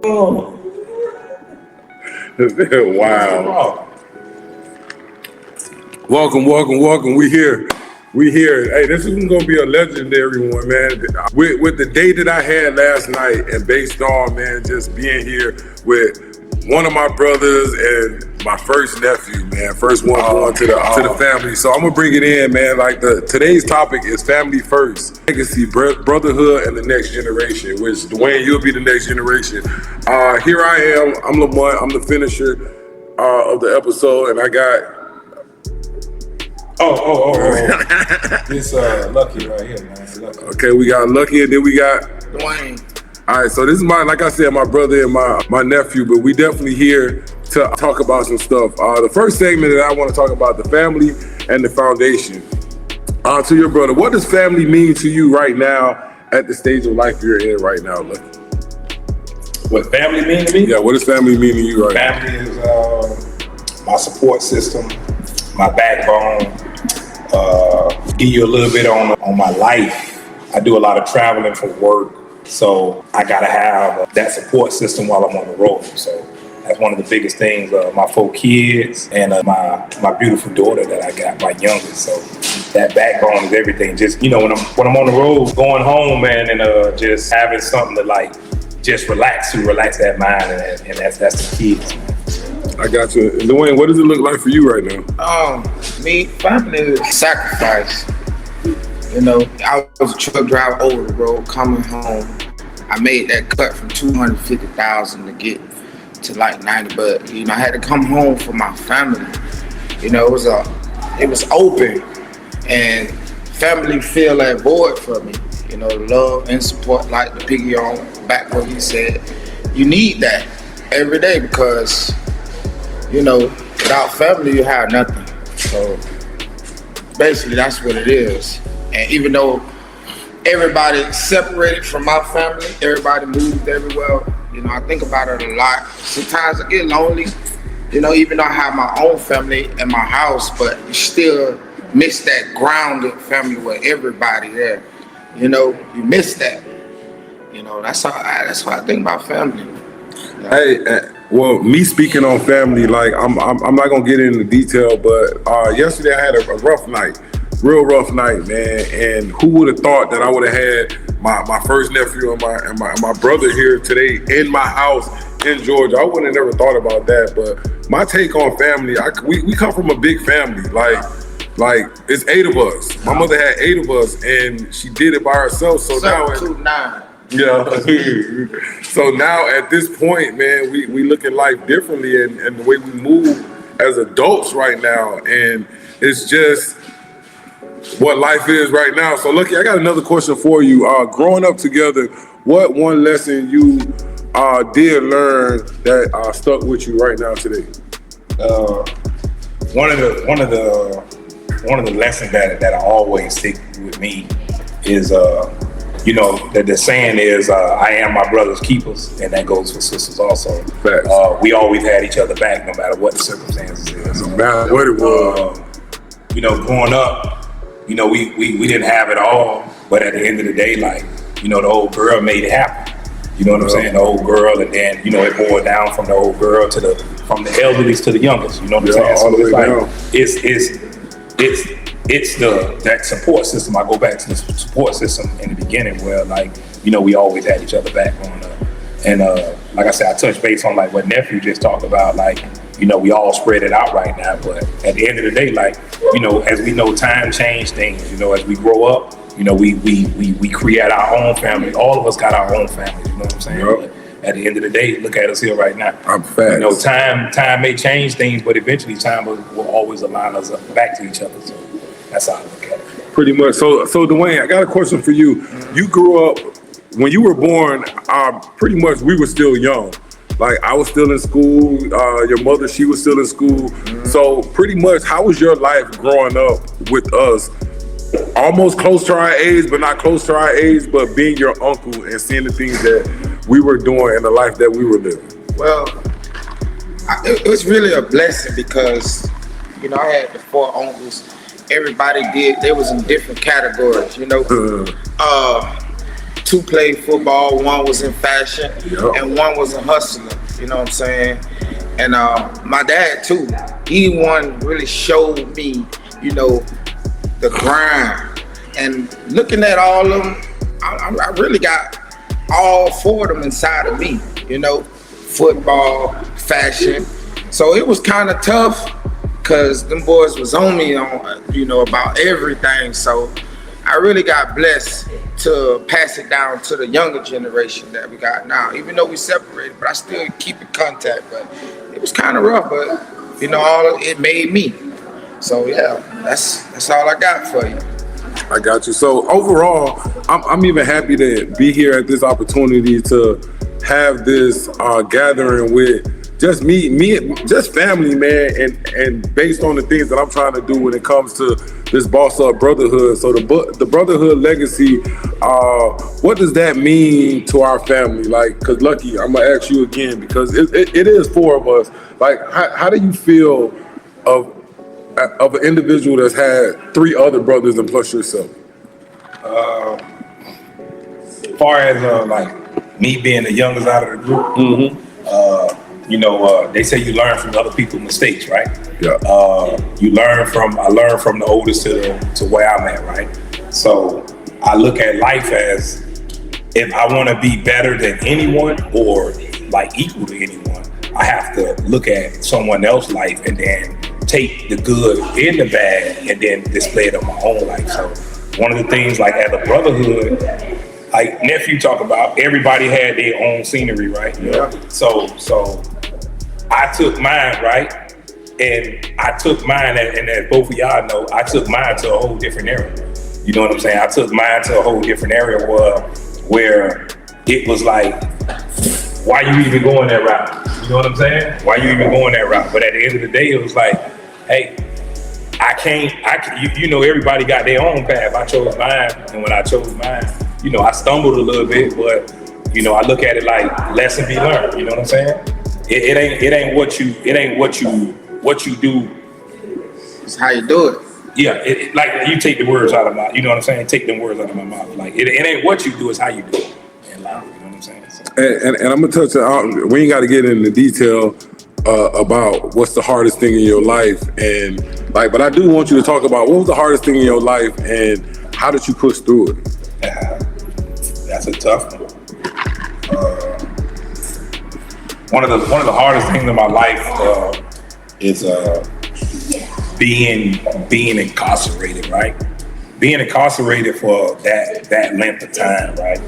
Oh. Wow. Welcome. We here. Hey, this is gonna be a legendary one, man. With the day that I had last night, and based on, man, just being here with one of my brothers and my first nephew, man, first one born to the family. So I'm gonna bring it in, man. Like today's topic is family first, legacy, brotherhood, and the next generation. Which Dwayne, you'll be the next generation. Here I am. I'm Lamont. I'm the finisher of the episode, and I got. This Lucky right here, man. Lucky. Okay, we got Lucky, and then we got Dwayne. All right, so this is like I said, my brother and my nephew, but we definitely here to talk about some stuff. The first segment that I want to talk about, the family and the foundation. To your brother, what does family mean to you right now at the stage of life you're in right now, Lucky? What family mean to me? Yeah, what does family mean to you right now? Family is my support system, my backbone. Give you a little bit on my life. I do a lot of traveling for work, so I gotta have that support system while I'm on the road. So that's one of the biggest things. My 4 kids and my beautiful daughter that I got, my youngest. So that backbone is everything. Just when I'm on the road, going home, man, and just having something to just relax that mind, and that's the kids. I got you. And Dwayne, what does it look like for you right now? Family is sacrifice. I was a truck driver over the road, coming home. I made that cut from $250,000 to get to like 90, but I had to come home for my family. It was open, and family fill that void for me. Love and support, like the piggy on back what he said. You need that every day because without family you have nothing. So basically that's what it is. And even though everybody separated from my family, everybody moved everywhere, I think about it a lot. Sometimes I get lonely, even though I have my own family in my house, but you still miss that grounded family where everybody there. You miss that. That's how I think about family. Hey, well, me speaking on family, like I'm not gonna get into detail, but yesterday I had a rough night, real rough night, man. And who would have thought that I would have had my first nephew and my brother here today in my house in Georgia? I wouldn't have never thought about that. But my take on family, we come from a big family, like it's 8 of us. My mother had 8 of us, and she did it by herself. So now. 729. Yeah. So now at this point, man, we look at life differently and the way we move as adults right now. And it's just what life is right now. So Lucky, I got another question for you. Growing up together, what one lesson you did learn that stuck with you right now today? One of the lessons that I always stick with me is the saying is I am my brother's keepers, and that goes for sisters also. We always had each other back no matter what the circumstances is. No matter what it was. Growing up, we didn't have it all, but at the end of the day, the old girl made it happen. You know what I'm saying? The old girl, and then it boiled down from the old girl from the elderlies to the youngest. You know what I'm saying? All the way down. It's that support system. I go back to the support system in the beginning where we always had each other back growing up. And like I said, I touched base on what nephew just talked about, we all spread it out right now, but at the end of the day, as we know, time changed things. As we grow up, we create our own family. All of us got our own families, you know what I'm saying? Yep. At the end of the day, look at us here right now. I'm fast. Time may change things, but eventually time will always align us back to each other. So that's how I look at it. Pretty much. So Dwayne, I got a question for you. You grew up, when you were born, pretty much we were still young. I was still in school. Your mother, she was still in school. Mm-hmm. So pretty much, how was your life growing up with us? Almost close to our age, but not close to our age, but being your uncle and seeing the things that we were doing and the life that we were living. Well, it was really a blessing because, I had the 4 uncles. Everybody they was in different categories, two played football, one was in fashion, Yep. and one was a hustler. You know what I'm saying? And my dad too. He one really showed me, you know, the grind. And looking at all of them, I really got all four of them inside of me. You know, football, fashion. So it was kind of tough because them boys was on me on, you know, about everything. So I really got blessed to pass it down to the younger generation that we got now. Even though we separated, but I still keep in contact. But it was kind of rough, but you know, all it made me. So yeah, that's all I got for you. I got you. So overall, I'm even happy to be here at this opportunity to have this gathering with just me, just family, man, and based on the things that I'm trying to do when it comes to this Boss Up Brotherhood. So the Brotherhood legacy, what does that mean to our family? Like, cause Lucky, I'm gonna ask you again because it is four of us. Like, how do you feel of an individual that's had three other brothers and plus yourself? As far as like me being the youngest out of the group, you know, they say you learn from other people's mistakes, right? Yeah. I learn from the oldest to where I'm at, right? So I look at life as if I want to be better than anyone or like equal to anyone, I have to look at someone else's life and then take the good and the bad and then display it on my own life. So one of the things, like as a brotherhood, like nephew talk about, everybody had their own scenery, right? Yeah. So I took mine, right? And I took mine, and as both of y'all know, I took mine to a whole different area. You know what I'm saying? I took mine to a whole different area where it was like, why you even going that route? You know what I'm saying? Why you even going that route? But at the end of the day, it was like, hey, you know, everybody got their own path. I chose mine, and when I chose mine, you know, I stumbled a little bit, but you know, I look at it like lesson be learned. You know what I'm saying? It ain't what you do. It's how you do it. Yeah, like you take the words out of my, you know what I'm saying? Take them words out of my mouth. Like it ain't what you do, it's how you do it in life. You know what I'm saying? So. And I'm gonna touch on. We ain't got to get into detail about what's the hardest thing in your life, and like, but I do want you to talk about what was the hardest thing in your life and how did you push through it? That's a tough one. One of the hardest things in my life is being incarcerated, right? Being incarcerated for that length of time, right?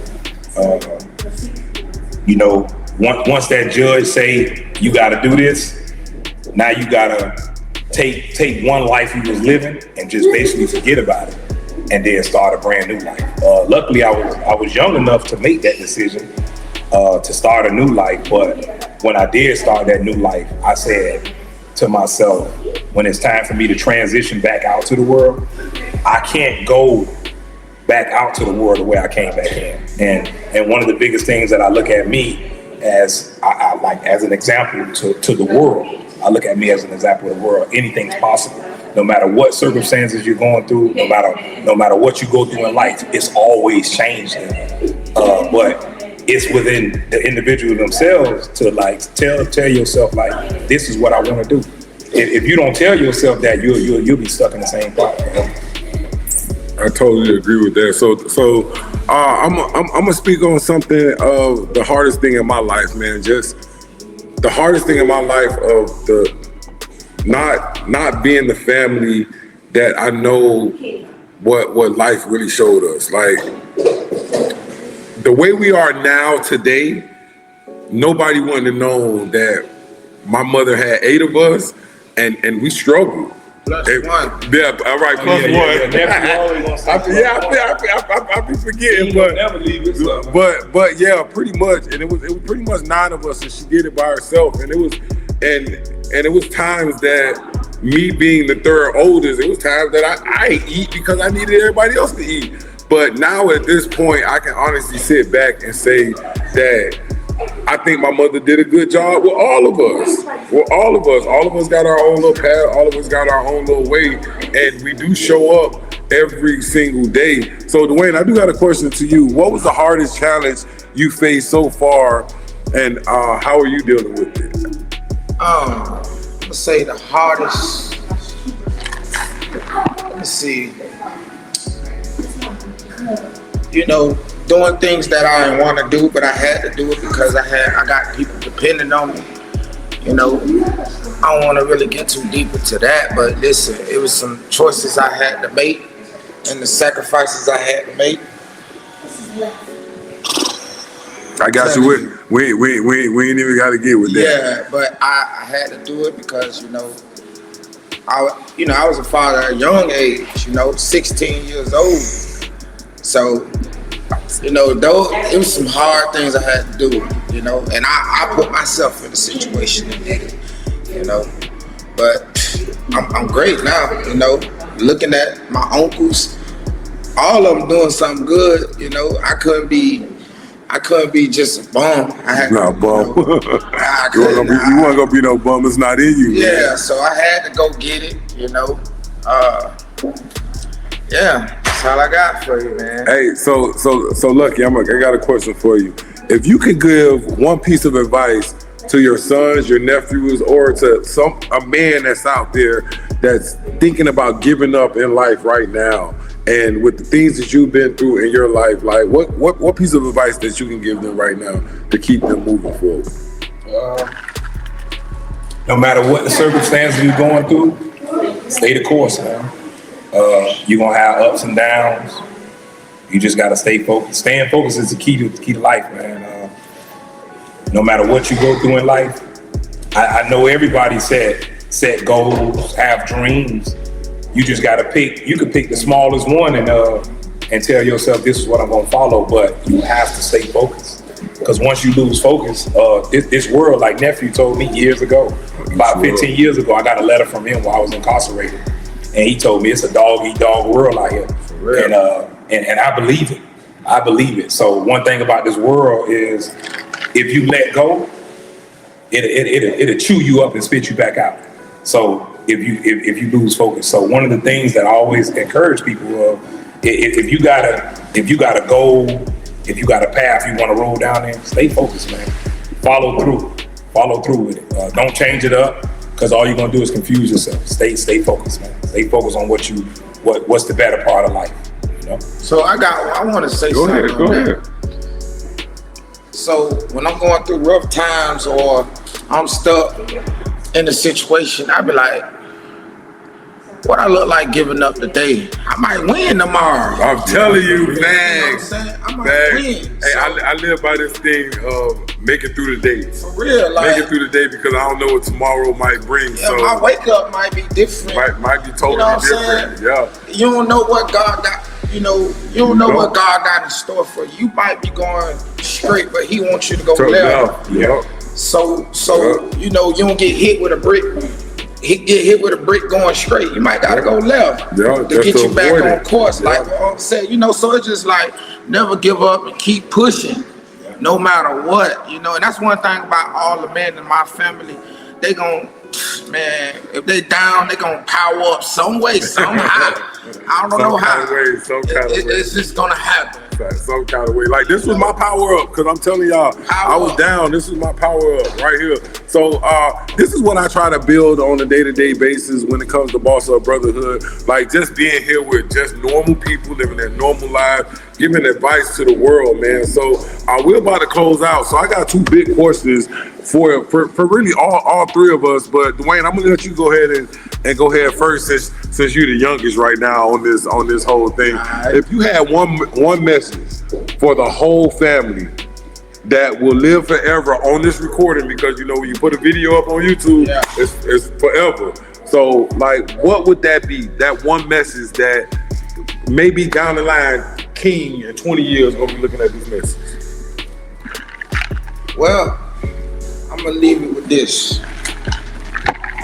You know, once that judge say you got to do this, now you gotta take one life you was living and just basically forget about it, and then start a brand new life. Luckily, I was young enough to make that decision to start a new life. But when I did start that new life, I said to myself, when it's time for me to transition back out to the world, I can't go back out to the world the way I came back in. And one of the biggest things that I look at me as I like as an example to the world. I look at me as an example of the world. Anything's possible. No matter what circumstances you're going through, no matter what you go through in life, it's always changing. But it's within the individual themselves to like tell yourself like, this is what I want to do. If you don't tell yourself that, you'll be stuck in the same problem. I totally agree with that. So I'm gonna speak on something of the hardest thing in my life, man. Just the hardest thing in my life of the not being the family that I know what life really showed us. Like the way we are now today, nobody wouldn't have known that my mother had 8 of us and we struggled. Plus one. Yeah, all right, plus one. I be forgetting, but never leave it. but yeah, pretty much, and it was pretty much 9 of us, and she did it by herself, and it was times that me being the third oldest, it was times that I ain't eat because I needed everybody else to eat. But now at this point, I can honestly sit back and say that I think my mother did a good job with all of us. All of us got our own little path. All of us got our own little way, and we do show up every single day. So Dwayne, I do got a question to you. What was the hardest challenge you faced so far, and how are you dealing with it? Let's say the hardest. Let's see. You know, doing things that I didn't want to do, but I had to do it because I got people depending on me. You know, I don't want to really get too deep into that, but listen, it was some choices I had to make and the sacrifices I had to make. I got you. We ain't even got to get with that. Yeah, but I had to do it because I was a father at a young age. 16 years old. So though it was some hard things I had to do. And I put myself in the situation and did it. But I'm great now. Looking at my uncles, all of them doing something good. I couldn't be just a bum. I had no bum. You weren't gonna be no bum. It's not in you. Yeah, man. So I had to go get it. Yeah, that's all I got for you, man. Hey, so Lucky, I got a question for you. If you could give one piece of advice to your sons, your nephews, or to a man that's out there that's thinking about giving up in life right now, and with the things that you've been through in your life, like what piece of advice that you can give them right now to keep them moving forward? No matter what the circumstances you're going through, stay the course, man. You're gonna have ups and downs. You just gotta stay focused. Staying focused is the key to life, man. No matter what you go through in life, I know everybody set goals, have dreams. You just gotta pick. You can pick the smallest one and tell yourself this is what I'm gonna follow. But you have to stay focused, because once you lose focus, this world, like nephew told me years ago, about 15 years ago, I got a letter from him while I was incarcerated. And he told me it's a dog-eat-dog world out here. And I believe it. I believe it. So one thing about this world is if you let go, it'll chew you up and spit you back out. So if you lose focus. So one of the things that I always encourage people of, if you got a goal, if you got a path you want to roll down there, stay focused, man. Follow through with it. Don't change it up, because all you're gonna do is confuse yourself. Stay focused, man. Stay focused on what's the better part of life. So I want to say something. Go ahead. So when I'm going through rough times or I'm stuck in a situation, I be like, what I look like giving up today? I might win tomorrow. I'm telling you, man. I might win. Hey, I live by this thing of making through the day. For real, like making through the day, because I don't know what tomorrow might bring. Yeah, so my wake up might be different. Might be totally different. Yeah. You don't know what God got. You don't know what God got in store for you. You might be going straight, but He wants you to go left. Yeah. So you don't get hit with a brick. He get hit with a brick going straight. You might gotta go left to get you back on course. Yeah. Like what I'm saying, so it's just like never give up and keep pushing, no matter what. And that's one thing about all the men in my family. They gon' if they down, they gonna power up some way, somehow. I don't know how. It's just gonna happen. Some kind of way. Like, this was my power up, because I'm telling y'all, I was down. This is my power up right here. So this is what I try to build on a day-to-day basis when it comes to Boss Up Brotherhood. Like, just being here with just normal people living their normal lives, giving advice to the world, man. So we're about to close out. So I got two big questions for really all three of us. But Dwayne, I'm gonna let you go ahead and go ahead first, since you're the youngest right now on this whole thing. Right. If you had one message for the whole family that will live forever on this recording, because when you put a video up on YouTube, it's forever. So like, what would that be? That one message that maybe down the line, King in 20 years gonna be looking at this message. Well, I'm gonna leave it with this.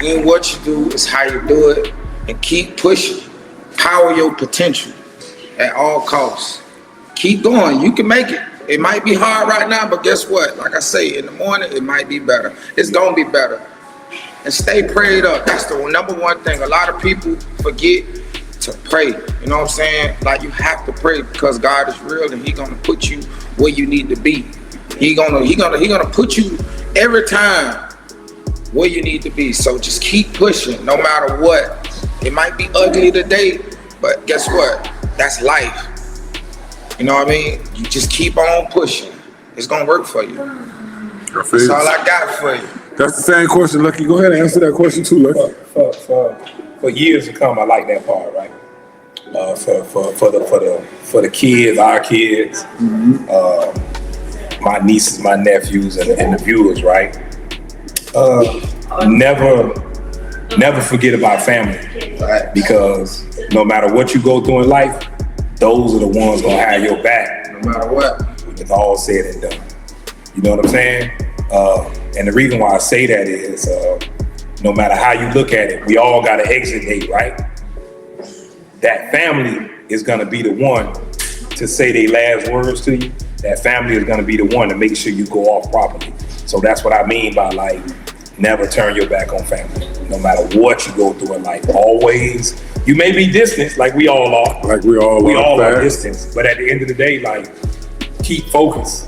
And what you do is how you do it, and keep pushing. Power your potential at all costs. Keep going. You can make it. It might be hard right now, but guess what? Like I say, in the morning, it might be better. It's gonna be better. And stay prayed up. That's the number one thing. A lot of people forget to pray. You know what I'm saying? Like, you have to pray because God is real and He gonna put you where you need to be. He gonna put you every time where you need to be. So just keep pushing, no matter what. It might be ugly today, but guess what? That's life. You know what I mean? You just keep on pushing. It's gonna work for you. That's all I got for you. That's the same question, Lucky. Go ahead and answer that question too, Lucky. For years to come, I like that part, right? For the kids, our kids, my nieces, my nephews, and the viewers, right? Never forget about family, Right. because no matter what you go through in life, those are the ones gonna have your back. No matter what. When it's all said and done. You know what I'm saying? And the reason why I say that is, no matter how you look at it, we all got an exit date, right? That family is gonna be the one to say their last words to you. That family is gonna be the one to make sure you go off properly. So that's what I mean by, like, never turn your back on family. No matter what you go through in life, always, you may be distant, like we all are. Like we all are distant. But at the end of the day, like, keep focused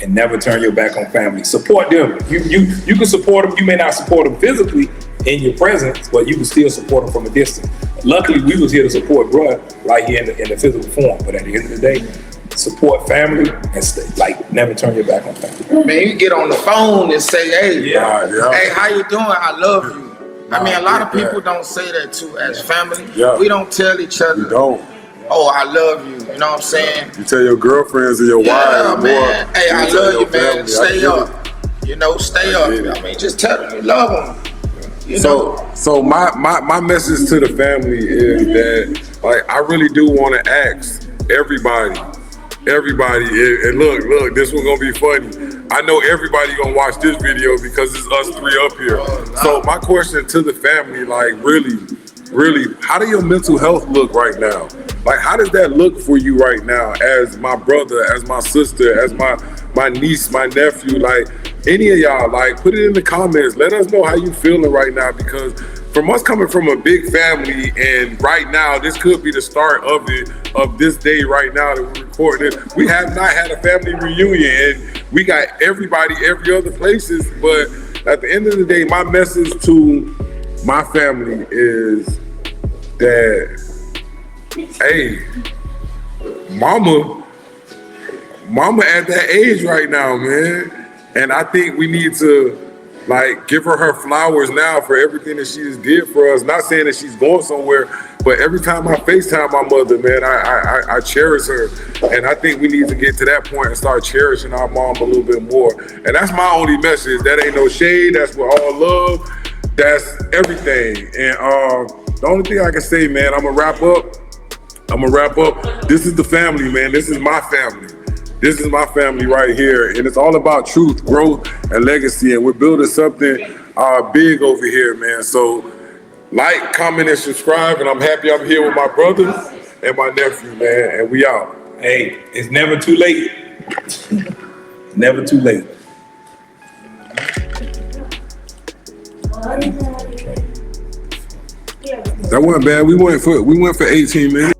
and never turn your back on family. Support them. You can support them. You may not support them physically in your presence, but you can still support them from a distance. Luckily, we was here to support bruh right here in the physical form. But at the end of the day, support family and stay, like, never turn your back on family. Man, you get on the phone and say, hey, Yeah. hey, how you doing? I love you. I mean, a lot of people don't say that too as family. Yeah. We don't tell each other, You don't. oh, I love you. You know what I'm saying? You tell your girlfriends or your Yeah, wives, man. boy, Hey, I tell love your you, man. family, I Stay get up. You know, stay up. get it. I mean, just tell them you love them. You know? So my message to the family is that, like, I really do want to ask everybody, and look, this one gonna be funny. I know everybody gonna watch this video because it's us three up here. So my question to the family, like, really, how do your mental health look right now? Like, how does that look for you right now, as my brother, as my sister, as my niece, my nephew? Like, any of y'all, like, put it in the comments. Let us know how you feeling right now, because from us coming from a big family, and right now, this could be the start of it, of this day right now that we're recording it. We have not had a family reunion, and we got everybody every other places. But at the end of the day, my message to my family is that, hey, mama at that age right now, man. And I think we need to, like, give her flowers now for everything that she just did for us. Not saying that she's going somewhere, but every time I FaceTime my mother, man, I cherish her. And I think we need to get to that point and start cherishing our mom a little bit more. And that's my only message. That ain't no shade. That's with all love. That's everything. And the only thing I can say, man, I'm gonna wrap up. This is the family, man. This is my family. This is my family right here, and it's all about truth, growth, and legacy, and we're building something big over here, man. So, like, comment, and subscribe, and I'm happy I'm here with my brother and my nephew, man, and we out. Hey, it's never too late. Never too late. That wasn't bad. We went for 18 minutes.